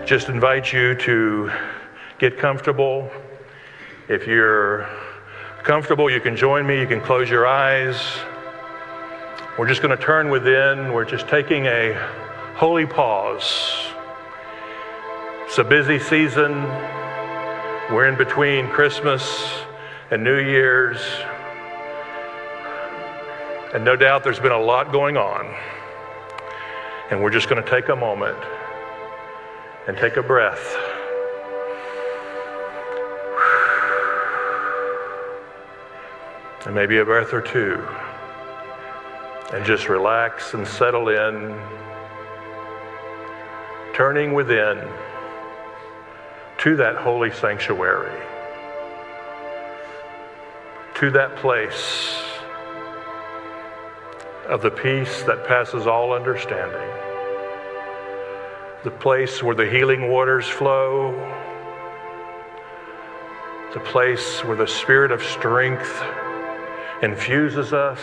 just invite you to get comfortable. If you're comfortable, you can join me. You can close your eyes. We're just going to turn within. We're just taking a holy pause. It's a busy season. We're in between Christmas and New Year's. And no doubt there's been a lot going on. And we're just going to take a moment and take a breath. And maybe a breath or two. And just relax and settle in. Turning within to that holy sanctuary. To that place of the peace that passes all understanding. The place where the healing waters flow. The place where the Spirit of strength infuses us,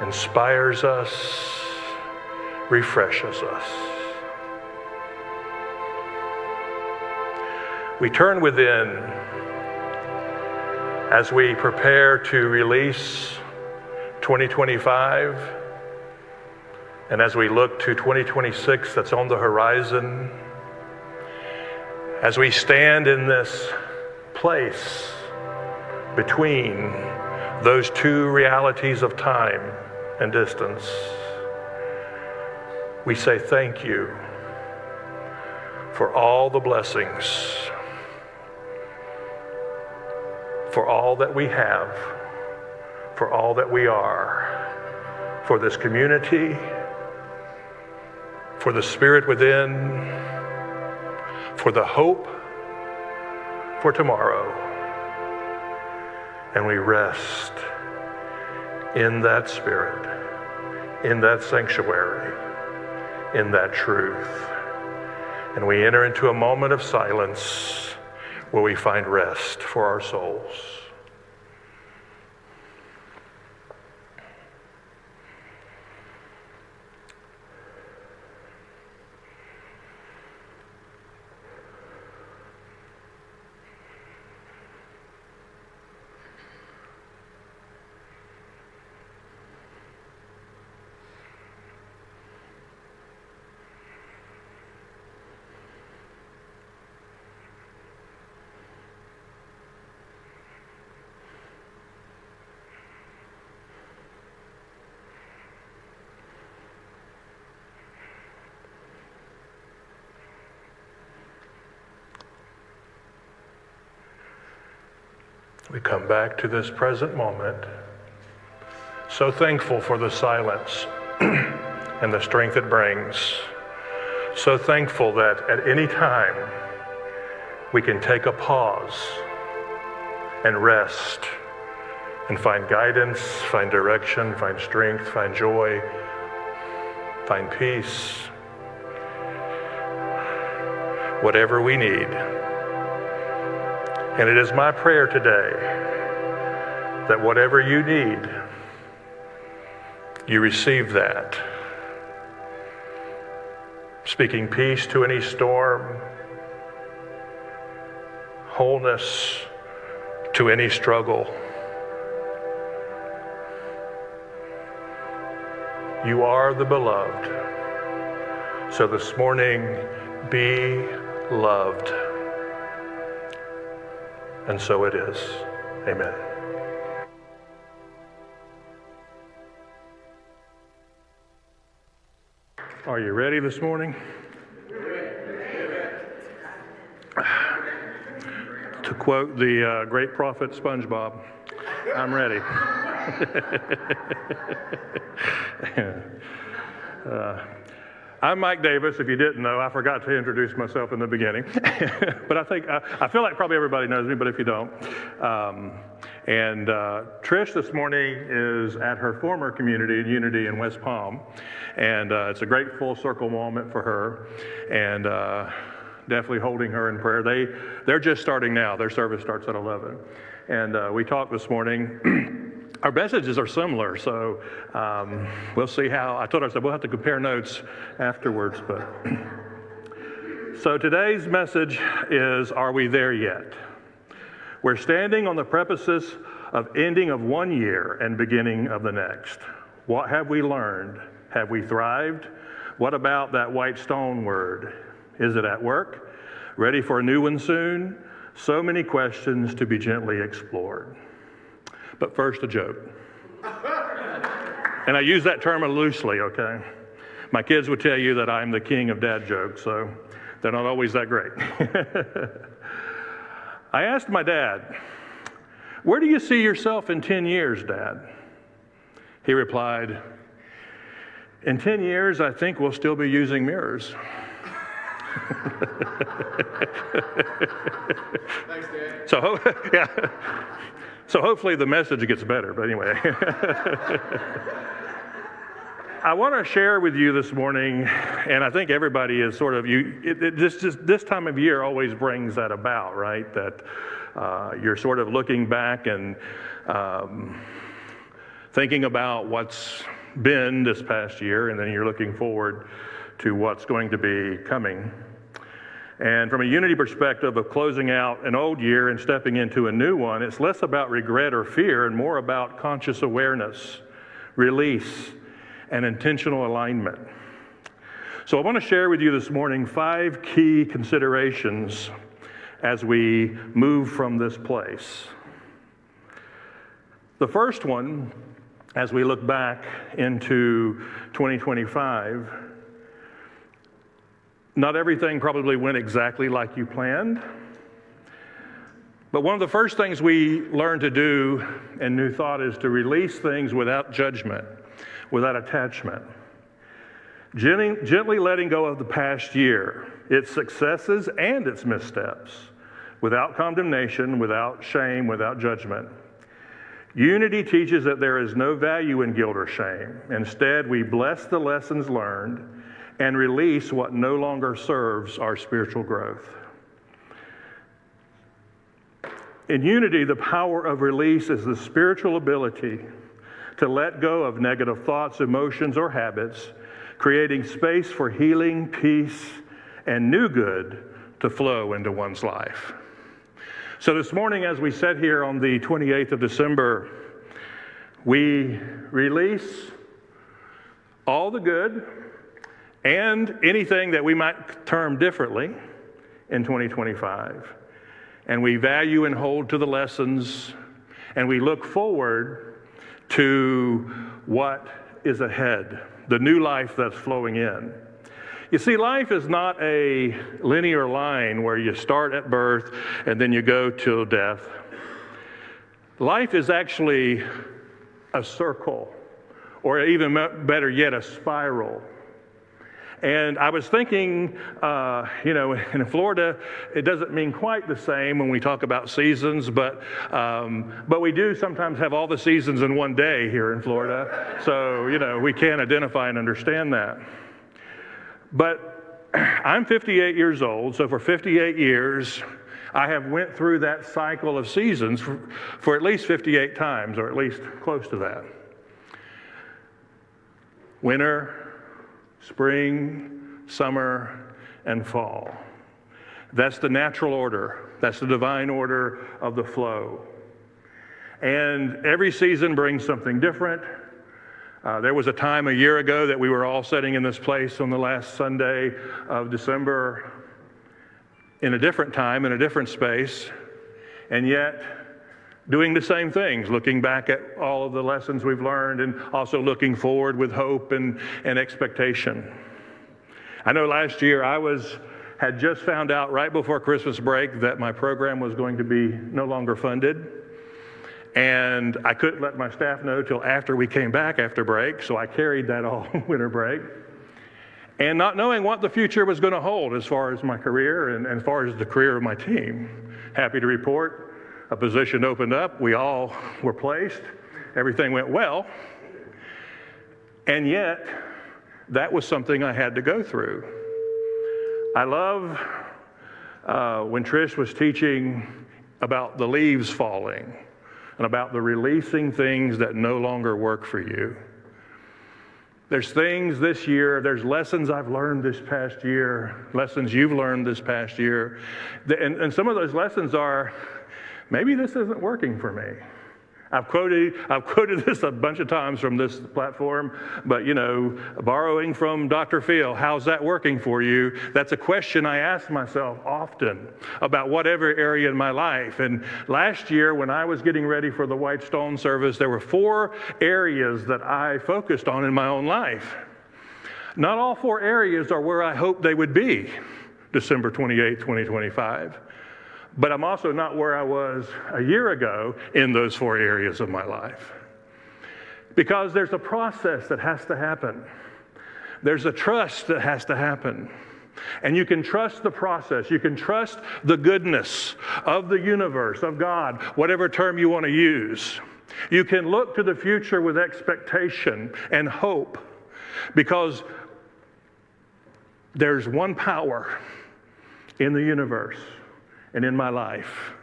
inspires us, refreshes us. We turn within as we prepare to release 2025, and as we look to 2026 that's on the horizon, as we stand in this place between those two realities of time and distance, we say thank you for all the blessings, for all that we have, for all that we are, for this community, for the Spirit within, for the hope for tomorrow. And we rest in that Spirit, in that sanctuary, in that truth. And we enter into a moment of silence where we find rest for our souls. We come back to this present moment, so thankful for the silence and the strength it brings. So thankful that at any time we can take a pause and rest and find guidance, find direction, find strength, find joy, find peace, whatever we need. And it is my prayer today that whatever you need, you receive that. Speaking peace to any storm, wholeness to any struggle. You are the beloved. So this morning, be loved. And so it is. Amen. Are you ready this morning? To quote the great prophet SpongeBob, I'm ready. I'm Mike Davis. If you didn't know, I forgot to introduce myself in the beginning. But I feel like probably everybody knows me, but if you don't. And Trish this morning is at her former community, Unity in West Palm. And it's a great full circle moment for her. And definitely holding her in prayer. They're just starting now. Their service starts at 11. And we talked this morning. our messages are similar, so we'll see how. I told her, I said, we'll have to compare notes afterwards. But so today's message is, are we there yet? We're standing on the precipice of ending of one year and beginning of the next. What have we learned? Have we thrived? What about that white stone word? Is it at work? Ready for a new one soon? So many questions to be gently explored. But first, a joke. And I use that term loosely, okay? My kids would tell you that I'm the king of dad jokes, so they're not always that great. I asked my dad, where do you see yourself in 10 years, Dad? He replied, in 10 years, I think we'll still be using mirrors. Thanks, Dad. So hopefully the message gets better, but anyway. I want to share with you this morning, and I think everybody is sort of, this time of year always brings that about, right? That you're sort of looking back and thinking about what's been this past year, and then you're looking forward to what's going to be coming. And from a unity perspective of closing out an old year and stepping into a new one, it's less about regret or fear and more about conscious awareness, release, and intentional alignment. So I want to share with you this morning 5 key considerations as we move from this place. The first one, as we look back into 2025, not everything probably went exactly like you planned. But one of the first things we learn to do in New Thought is to release things without judgment, without attachment. Gently letting go of the past year, its successes and its missteps, without condemnation, without shame, without judgment. Unity teaches that there is no value in guilt or shame. Instead, we bless the lessons learned and release what no longer serves our spiritual growth. In unity, the power of release is the spiritual ability to let go of negative thoughts, emotions, or habits, creating space for healing, peace, and new good to flow into one's life. So this morning, as we sit here on the 28th of December, we release all the good and anything that we might term differently in 2025. And we value and hold to the lessons, and we look forward to what is ahead, the new life that's flowing in. You see, life is not a linear line where you start at birth and then you go till death. Life is actually a circle, or even better yet, a spiral. And I was thinking, in Florida, it doesn't mean quite the same when we talk about seasons, but we do sometimes have all the seasons in one day here in Florida. So, we can identify and understand that. But I'm 58 years old, so for 58 years, I have went through that cycle of seasons for at least 58 times, or at least close to that. Winter, spring, summer, and fall. That's the natural order. That's the divine order of the flow. And every season brings something different. There was a time a year ago that we were all sitting in this place on the last Sunday of December in a different time, in a different space, and yet doing the same things, looking back at all of the lessons we've learned and also looking forward with hope and expectation. I know last year had just found out right before Christmas break that my program was going to be no longer funded. And I couldn't let my staff know till after we came back after break, so I carried that all winter break. And not knowing what the future was going to hold as far as my career and as far as the career of my team. Happy to report a position opened up. We all were placed. Everything went well. And yet, that was something I had to go through. I love when Trish was teaching about the leaves falling. and about the releasing things that no longer work for you. There's things this year, there's lessons I've learned this past year, lessons you've learned this past year. And some of those lessons are, maybe this isn't working for me. I've quoted this a bunch of times from this platform, but borrowing from Dr. Phil, how's that working for you? That's a question I ask myself often about whatever area in my life. And last year, when I was getting ready for the White Stone service, there were 4 areas that I focused on in my own life. Not all 4 areas are where I hoped they would be December 28, 2025. But I'm also not where I was a year ago in those 4 areas of my life. Because there's a process that has to happen. There's a trust that has to happen. And you can trust the process. You can trust the goodness of the universe, of God, whatever term you want to use. You can look to the future with expectation and hope, because there's one power in the universe and in my life,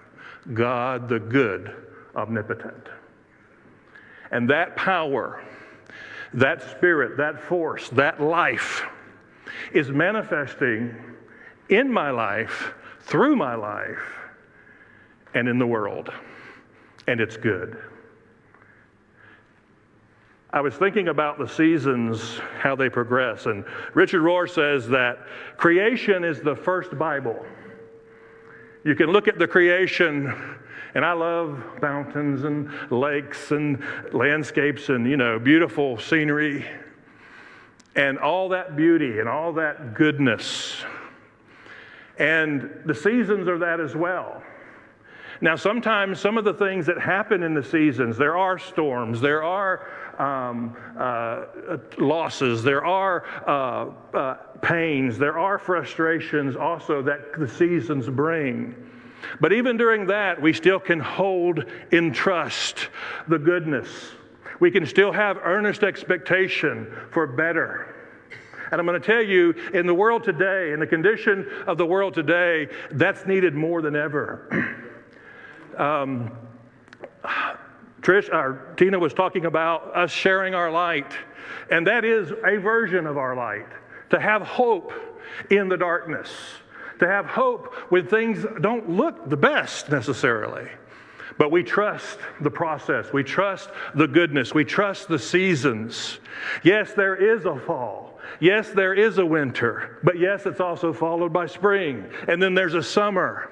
God the good, omnipotent. And that power, that spirit, that force, that life is manifesting in my life, through my life, and in the world. And it's good. I was thinking about the seasons, how they progress. And Richard Rohr says that creation is the first Bible. You can look at the creation, and I love mountains and lakes and landscapes and, beautiful scenery and all that beauty and all that goodness. And the seasons are that as well. Now, sometimes some of the things that happen in the seasons, there are storms, there are losses, there are pains, there are frustrations also that the seasons bring. But even during that, we still can hold in trust the goodness. We can still have earnest expectation for better. And I'm going to tell you, in the world today, in the condition of the world today, that's needed more than ever. Tina was talking about us sharing our light, and that is a version of our light. To have hope in the darkness, to have hope when things don't look the best necessarily. But we trust the process, we trust the goodness, we trust the seasons. Yes, there is a fall. Yes, there is a winter. But yes, it's also followed by spring. And then there's a summer,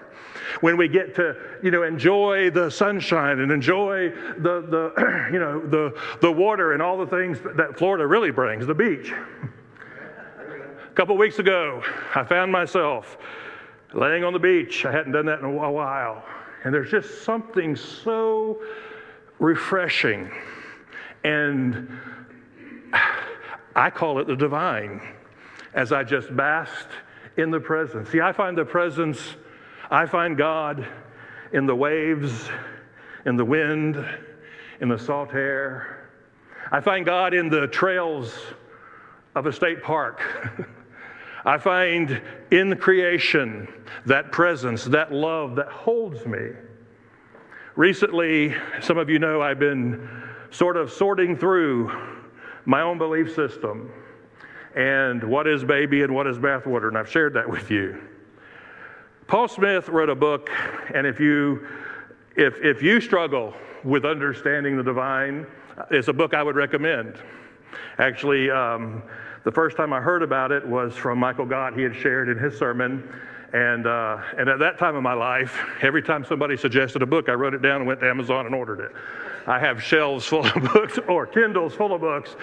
when we get to, enjoy the sunshine and enjoy the water and all the things that Florida really brings, the beach. A couple weeks ago, I found myself laying on the beach. I hadn't done that in a while. And there's just something so refreshing. And I call it the divine, as I just basked in the presence. See, I find God in the waves, in the wind, in the salt air. I find God in the trails of a state park. I find in the creation that presence, that love that holds me. Recently, some of you know I've been sort of sorting through my own belief system and what is baby and what is bathwater, and I've shared that with you. Paul Smith wrote a book, and if you struggle with understanding the divine, it's a book I would recommend. Actually, the first time I heard about it was from Michael Gott. He had shared in his sermon, and at that time of my life, every time somebody suggested a book, I wrote it down and went to Amazon and ordered it. I have shelves full of books or Kindles full of books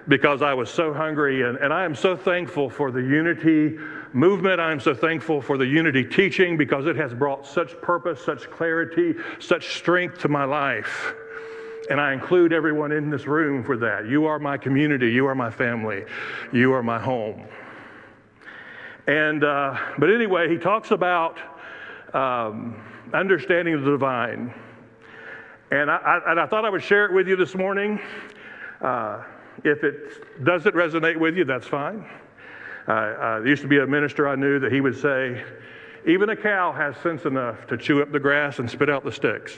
because I was so hungry, and I am so thankful for the unity movement. I am so thankful for the unity teaching because it has brought such purpose, such clarity, such strength to my life. And I include everyone in this room for that. You are my community. You are my family. You are my home. And but anyway, he talks about understanding the divine. And I thought I would share it with you this morning. If it doesn't resonate with you, that's fine. There used to be a minister I knew that he would say, even a cow has sense enough to chew up the grass and spit out the sticks.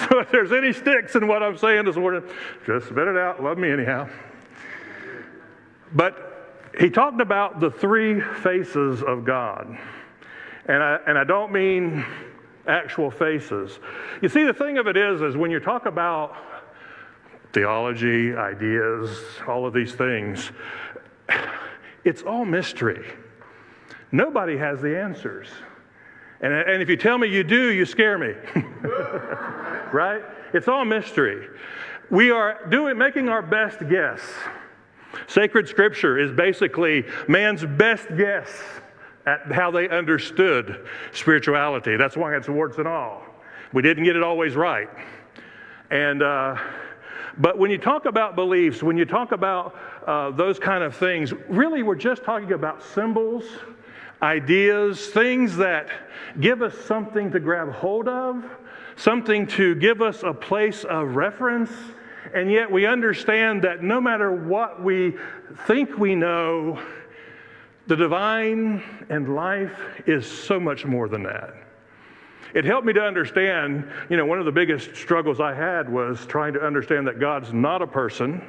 So if there's any sticks in what I'm saying this morning, just spit it out. Love me anyhow. But he talked about the three faces of God. And I don't mean actual faces. You see, the thing of it is when you talk about theology, ideas, all of these things, it's all mystery. Nobody has the answers. And if you tell me you do, you scare me. Right? It's all mystery. We are making our best guess. Sacred Scripture is basically man's best guess at how they understood spirituality. That's why it's warts and all. We didn't get it always right. But when you talk about beliefs, when you talk about those kind of things, really we're just talking about symbols, ideas, things that give us something to grab hold of, something to give us a place of reference, and yet we understand that no matter what we think we know, the divine and life is so much more than that. It helped me to understand, one of the biggest struggles I had was trying to understand that God's not a person,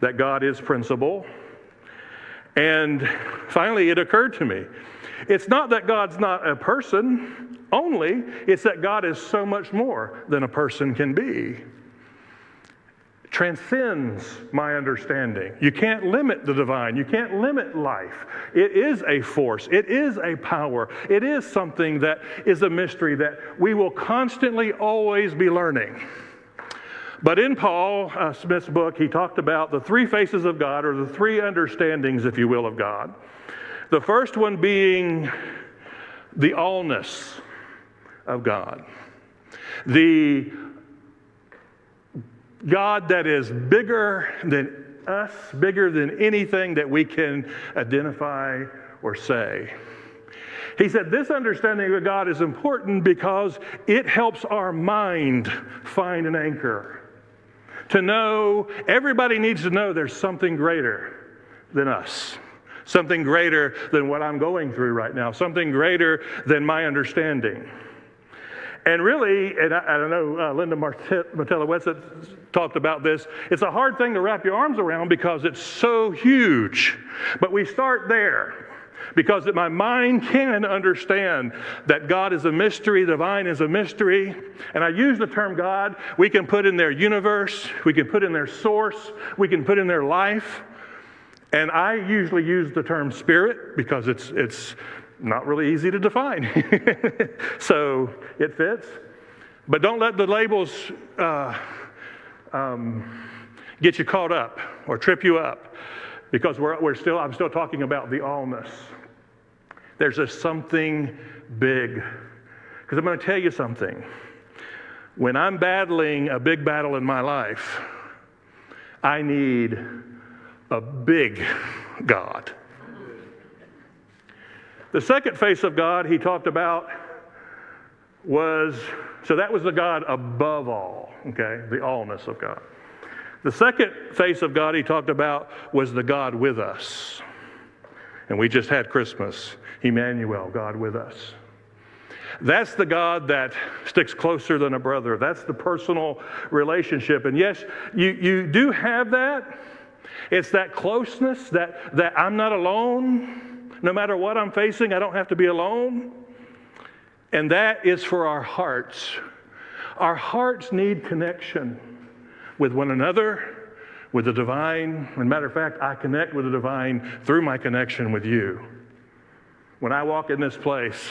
that God is principle. And finally, it occurred to me, it's not that God's not a person only, it's that God is so much more than a person can be. Transcends my understanding. You can't limit the divine. You can't limit life. It is a force. It is a power. It is something that is a mystery that we will constantly always be learning. But in Paul Smith's book, he talked about the three faces of God, or the three understandings, if you will, of God. The first one being the allness of God. The God that is bigger than us, bigger than anything that we can identify or say. He said this understanding of God is important because it helps our mind find an anchor. To know, everybody needs to know there's something greater than us. Something greater than what I'm going through right now. Something greater than my understanding. And really, and I know Linda Martella-Wetzel talked about this, it's a hard thing to wrap your arms around because it's so huge. But we start there. Because my mind can understand that God is a mystery, divine is a mystery. And I use the term God. We can put in their universe, we can put in their source, we can put in their life. And I usually use the term spirit because it's not really easy to define. So it fits. But don't let the labels get you caught up or trip you up, because I'm still talking about the allness. There's just something big. Because I'm going to tell you something. When I'm battling a big battle in my life, I need a big God. The second face of God he talked about that was the God above all, okay, the allness of God. The second face of God he talked about was the God with us. And we just had Christmas, Emmanuel, God with us. That's the God that sticks closer than a brother. That's the personal relationship. And yes, you do have that. It's that closeness, that I'm not alone. No matter what I'm facing, I don't have to be alone. And that is for our hearts. Our hearts need connection with one another, with the divine. As a matter of fact, I connect with the divine through my connection with you. When I walk in this place,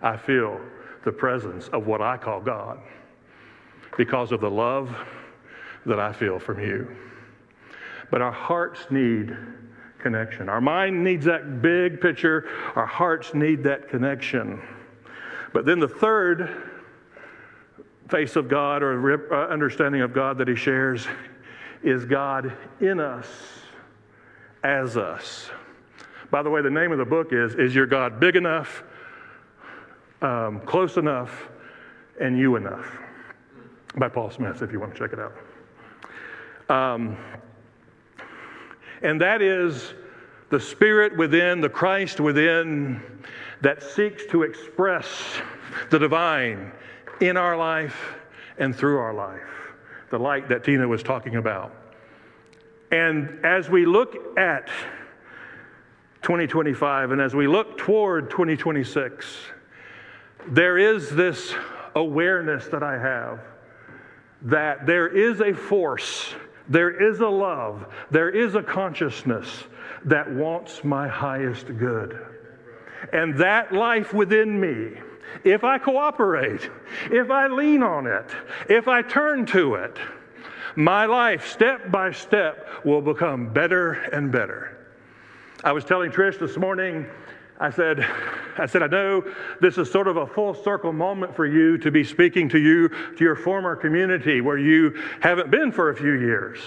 I feel the presence of what I call God because of the love that I feel from you. But our hearts need connection. Our mind needs that big picture. Our hearts need that connection. But then the third face of God, or understanding of God that he shares, is God in us, as us. By the way, the name of the book is Your God Big Enough, Close Enough, and You Enough? By Paul Smith, if you want to check it out. And that is the Spirit within, the Christ within, that seeks to express the divine in our life and through our life. The light that Tina was talking about. And as we look at 2025 and as we look toward 2026, there is this awareness that I have that there is a force, there is a love, there is a consciousness that wants my highest good. And that life within me, if I cooperate, if I lean on it, if I turn to it, my life, step by step, will become better and better. I was telling Trish this morning, I said, I know this is sort of a full circle moment for you to be speaking to you, to your former community where you haven't been for a few years.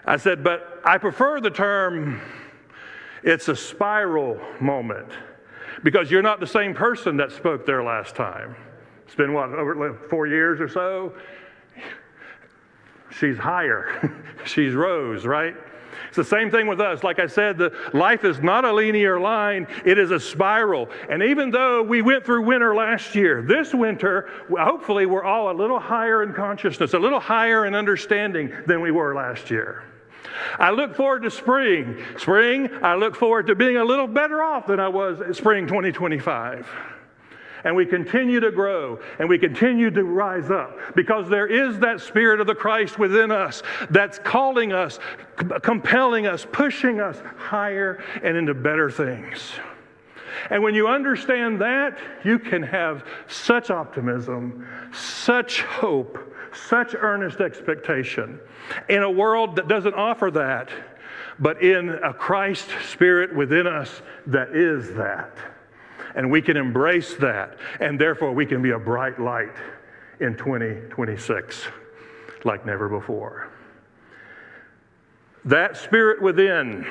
I said, but I prefer the term, it's a spiral moment, because you're not the same person that spoke there last time. It's been, over 4 years or so? She's higher. She's rose, right? It's the same thing with us. Like I said, life is not a linear line. It is a spiral. And even though we went through winter last year, this winter, hopefully we're all a little higher in consciousness, a little higher in understanding than we were last year. I look forward to spring. I look forward to being a little better off than I was in spring 2025. And we continue to grow and we continue to rise up because there is that Spirit of the Christ within us that's calling us, compelling us, pushing us higher and into better things. And when you understand that, you can have such optimism, such hope, such earnest expectation in a world that doesn't offer that, but in a Christ Spirit within us that is that. And we can embrace that, and therefore we can be a bright light in 2026 like never before. That Spirit within,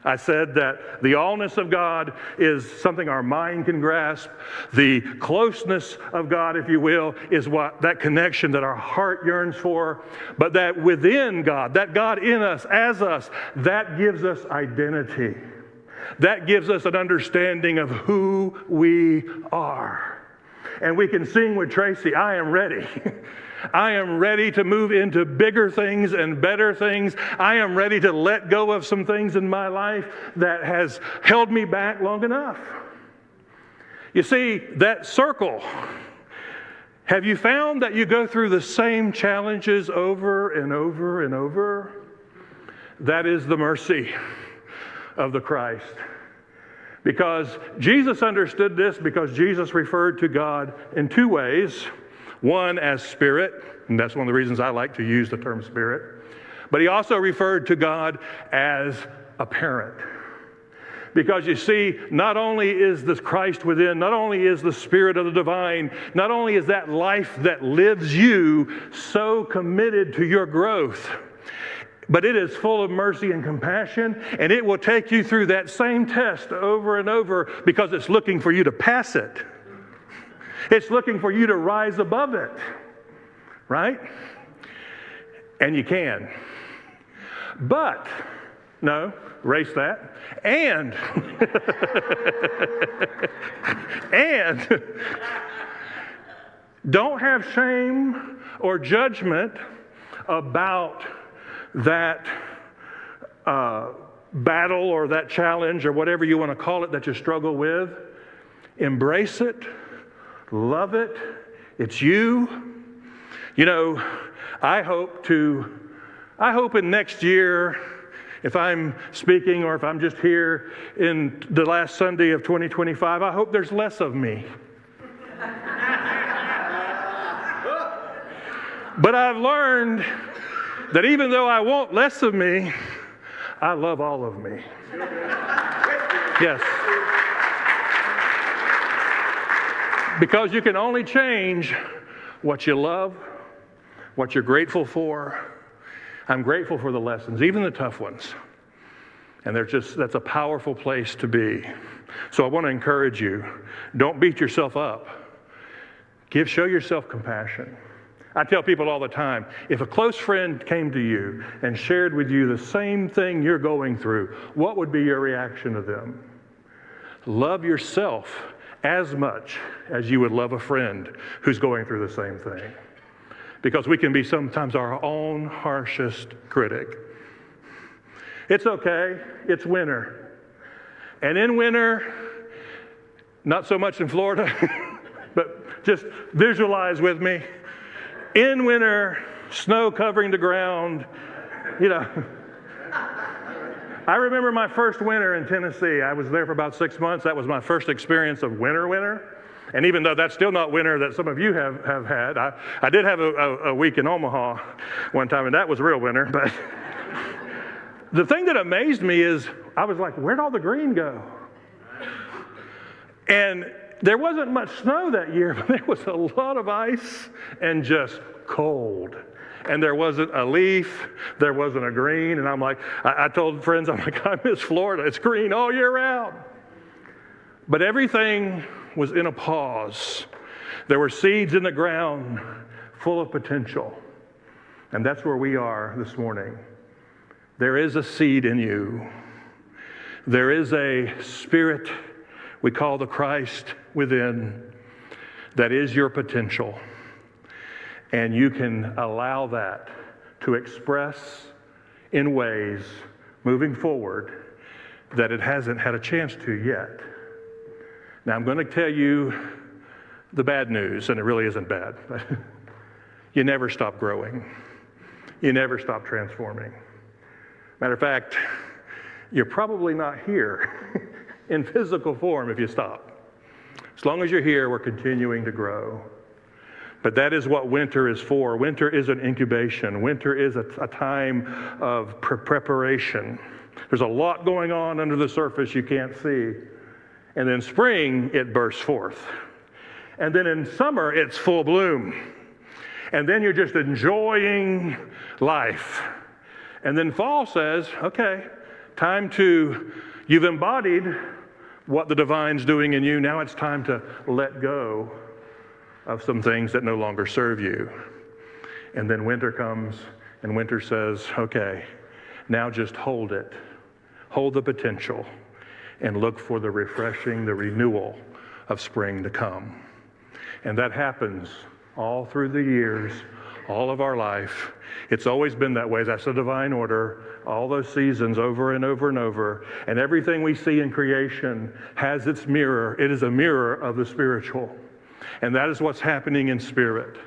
I said that the allness of God is something our mind can grasp. The closeness of God, if you will, is what that connection that our heart yearns for. But that within God, that God in us, as us, that gives us identity. That gives us an understanding of who we are. And we can sing with Tracy, I am ready. I am ready to move into bigger things and better things. I am ready to let go of some things in my life that has held me back long enough. You see, that circle, have you found that you go through the same challenges over and over and over? That is the mercy of the Christ. Because Jesus understood this, because Jesus referred to God in two ways. One as Spirit, and that's one of the reasons I like to use the term Spirit. But he also referred to God as a parent. Because you see, not only is the Christ within, not only is the Spirit of the divine, not only is that life that lives you so committed to your growth, but it is full of mercy and compassion, and it will take you through that same test over and over because it's looking for you to pass it. It's looking for you to rise above it, right? And you can. But, no, erase that. And don't have shame or judgment about that battle or that challenge or whatever you want to call it that you struggle with. Embrace it. Love it. It's you. You know, I hope in next year, if I'm speaking or if I'm just here in the last Sunday of 2025, I hope there's less of me. But I've learned that even though I want less of me, I love all of me. Yes. Because you can only change what you love, what you're grateful for. I'm grateful for the lessons, even the tough ones. And that's a powerful place to be. So I want to encourage you, don't beat yourself up. Show yourself compassion. I tell people all the time, if a close friend came to you and shared with you the same thing you're going through, what would be your reaction to them? Love yourself as much as you would love a friend who's going through the same thing. Because we can be sometimes our own harshest critic. It's okay, it's winter. And in winter, not so much in Florida, but just visualize with me. In winter, snow covering the ground, I remember my first winter in Tennessee. I was there for about 6 months. That was my first experience of winter. And even though that's still not winter that some of you have had, I did have a week in Omaha one time, and that was real winter. But the thing that amazed me is I was like, where'd all the green go? And there wasn't much snow that year, but there was a lot of ice and just cold. And there wasn't a leaf, there wasn't a green. And I'm like, I told friends, I'm like, I miss Florida. It's green all year round. But everything was in a pause. There were seeds in the ground full of potential. And that's where we are this morning. There is a seed in you. There is a spirit we call the Christ within that is your potential. And you can allow that to express in ways moving forward that it hasn't had a chance to yet. Now, I'm going to tell you the bad news, and it really isn't bad. But you never stop growing. You never stop transforming. Matter of fact, you're probably not here in physical form if you stop. As long as you're here, we're continuing to grow. But that is what winter is for. Winter is an incubation. Winter is a time of preparation. There's a lot going on under the surface you can't see. And then spring, it bursts forth. And then in summer, it's full bloom. And then you're just enjoying life. And then fall says, okay, you've embodied what the divine's doing in you. Now it's time to let go of some things that no longer serve you. And then winter comes, and winter says, okay, now just hold it. Hold the potential and look for the refreshing, the renewal of spring to come. And that happens all through the years, all of our life. It's always been that way. That's the divine order, all those seasons over and over and over. And everything we see in creation has its mirror. It is a mirror of the spiritual. And that is what's happening in spirit.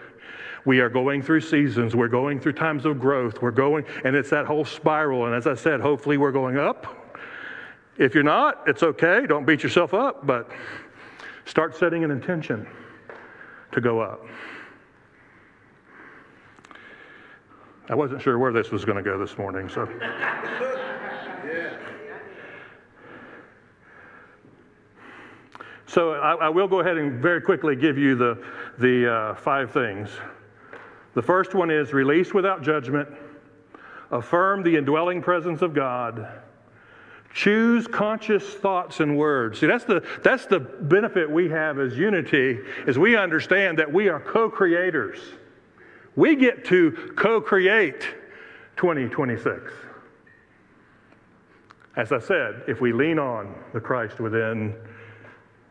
We are going through seasons. We're going through times of growth. And it's that whole spiral. And as I said, hopefully we're going up. If you're not, it's okay. Don't beat yourself up, but start setting an intention to go up. I wasn't sure where this was going to go this morning, so. So I will go ahead and very quickly give you the 5 things. The first one is release without judgment, affirm the indwelling presence of God, choose conscious thoughts and words. See, that's the benefit we have as unity, is we understand that we are co-creators. We get to co-create 2026. As I said, if we lean on the Christ within,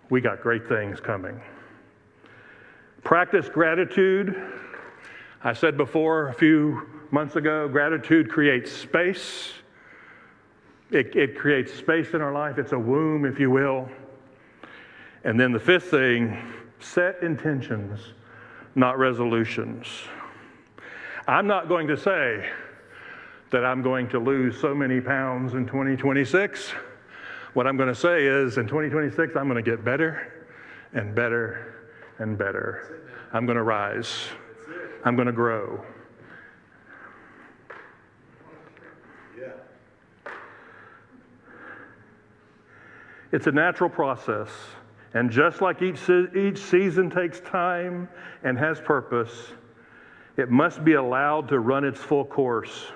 we got great things coming. Practice gratitude. I said before a few months ago, gratitude creates space. It creates space in our life. It's a womb, if you will. And then the 5th thing, set intentions, not resolutions. I'm not going to say that I'm going to lose so many pounds in 2026. What I'm going to say is in 2026, I'm going to get better and better and better. I'm going to rise. I'm going to grow. It's a natural process. And just like each season takes time and has purpose, it must be allowed to run its full course.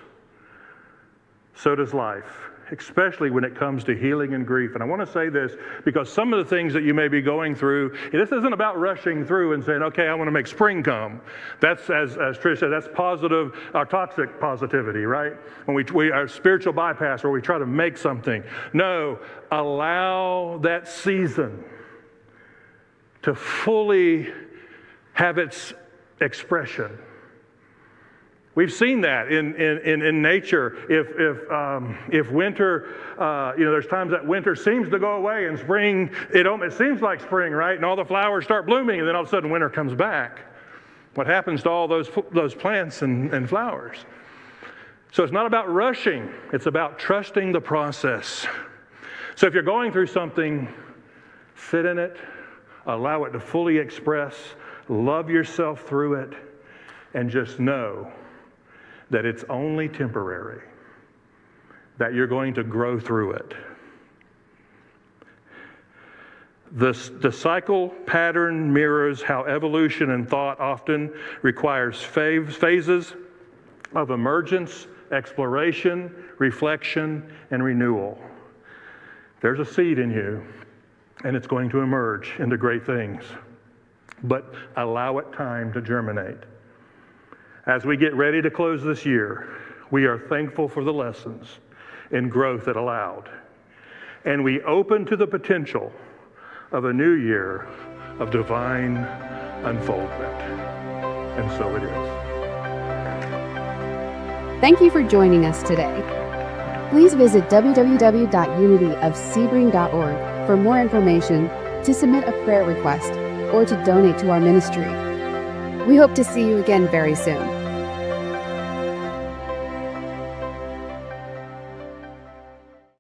So does life, especially when it comes to healing and grief. And I want to say this because some of the things that you may be going through, this isn't about rushing through and saying, okay, I want to make spring come. That's, as Trish said, that's positive, our toxic positivity, right? When we our spiritual bypass where we try to make something. No, allow that season to fully have its expression. We've seen that in nature. If winter, there's times that winter seems to go away and spring, it seems like spring, right? And all the flowers start blooming, and then all of a sudden winter comes back. What happens to all those plants and flowers? So it's not about rushing. It's about trusting the process. So if you're going through something, sit in it, allow it to fully express, love yourself through it, and just know that it's only temporary, that you're going to grow through it. The cycle pattern mirrors how evolution and thought often requires phases of emergence, exploration, reflection, and renewal. There's a seed in you, and it's going to emerge into great things. But allow it time to germinate. As we get ready to close this year, we are thankful for the lessons and growth it allowed. And we open to the potential of a new year of divine unfoldment. And so it is. Thank you for joining us today. Please visit www.unityofsebring.org for more information, to submit a prayer request, or to donate to our ministry. We hope to see you again very soon.